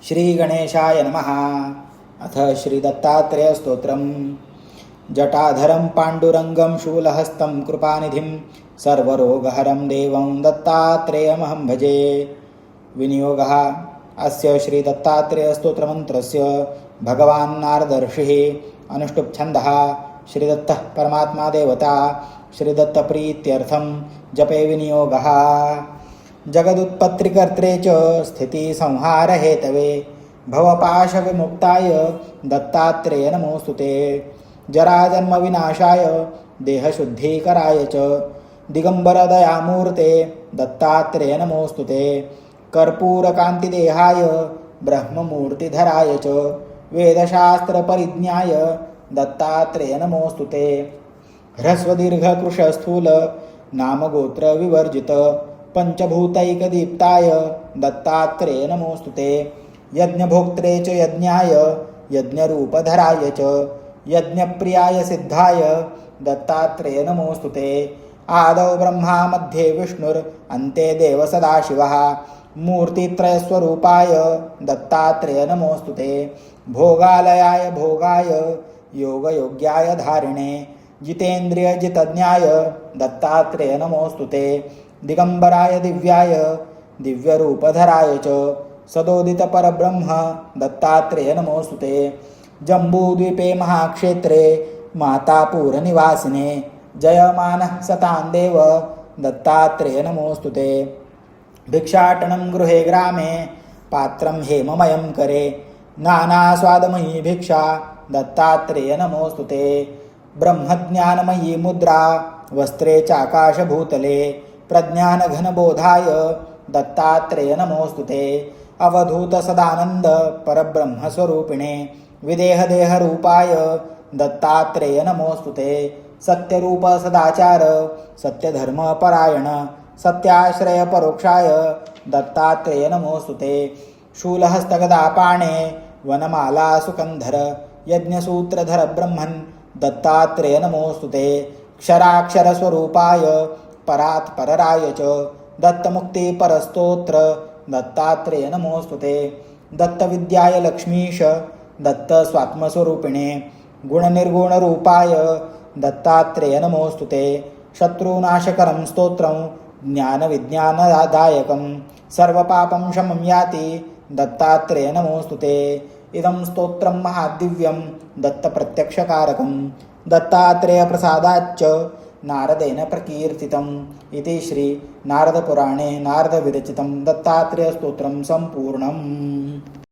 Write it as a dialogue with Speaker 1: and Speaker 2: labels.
Speaker 1: श्रीगणेशाय नमः। अथ श्रीदत्तात्रेयस्तोत्रम्। जटाधरं पाण्डुरङ्गं शूलहस्तं कृपानिधिं सर्वरोगहरं देवं दत्तात्रेयमहं भजे। विनियोगः। अस्य श्रीदत्तात्रेयस्तोत्रमन्त्रस्य भगवान् नारदर्षिः अनुष्टुप्छन्दः। श्रीदत्तः परमात्मा देवता। श्रीदत्तप्रीत्यर्थं जपे विनियोगः। जगदुत्पत्तिकर्त्रे च स्थितिसंहारहेतवे भवपाशविमुक्ताय दत्तात्रेय नमोऽस्तुते। जराजन्मविनाशाय देहशुद्धीकराय च दिगम्बरदयामूर्ते दत्तात्रेय नमोऽस्तुते। कर्पूरकान्तिदेहाय ब्रह्ममूर्तिधराय च वेदशास्त्रपरिज्ञाय दत्तात्रेय नमोऽस्तुते। ह्रस्वदीर्घकृशस्थूल नामगोत्रविवर्जित पंचभूतैकदीप्ताय दत्तात्रेय नमोऽस्तुते। यज्ञभोक्त्रे च यज्ञाय यज्ञरूपधराय च यज्ञप्रियाय सिद्धाय दत्तात्रेय नमोऽस्तुते। आदौ ब्रह्मा मध्ये विष्णुरन्ते देव सदाशिवः मूर्तित्रयस्वरूपाय दत्तात्रेय नमोऽस्तुते। भोगालयाय भोगाय योगयोग्याय धारिणे जितेन्द्रियजितज्ञाय दत्तात्रेय नमोऽस्तुते। दिगंबराय दिव्याय दिव्यरूपधराय च सदोदितपरब्रह्म दत्तात्रेय नमोऽस्तुते। जम्बूद्वीपे महाक्षेत्रे मातापुरनिवासिने जयमानः सतां देव दत्तात्रेय नमोऽस्तुते। भिक्षाटनं गृहे ग्रामे पात्रं हेममयं करे नानास्वादमयी भिक्षा दत्तात्रेय नमोऽस्तुते। ब्रह्मज्ञानमयी मुद्रा वस्त्रे चाकाशभूतले प्रज्ञानघनबोधाय दत्तात्रेय नमोऽस्तुते। अवधूत सदानंद परब्रह्मस्वरूपिणे विदेहदेहरूपाय दत्तात्रेय नमोऽस्तुते। सत्यरूप सदाचार सत्यधर्मपरायण सत्याश्रय परोक्षाय दत्तात्रेय नमोऽस्तुते। शूलहस्तगदापाणे वनमाला सुकंधर यज्ञसूत्रधर ब्रह्मन् दत्तात्रेय नमोऽस्तुते। क्षराक्षरस्वरूपाय परात्परराय च दत्तमुक्तिपरस्तोत्र दत्तात्रेय नमोऽस्तुते। दत्तविद्याय लक्ष्मीश दत्तस्वात्मस्वरूपिणे गुणनिर्गुणरूपाय दत्तात्रेय नमोऽस्तुते। शत्रुनाशकरं स्तोत्रं ज्ञानविज्ञानदायकं सर्वपापं शमं याति दत्तात्रेय नमोऽस्तुते। इदं स्तोत्रं महादिव्यं दत्तप्रत्यक्षकारकं दत्तात्रेयप्रसादाच्च नारदेन प्रकीर्तितम् इति श्री नारदपुराणे नारदविरचितं दत्तात्रेयस्तोत्रं सम्पूर्णम्।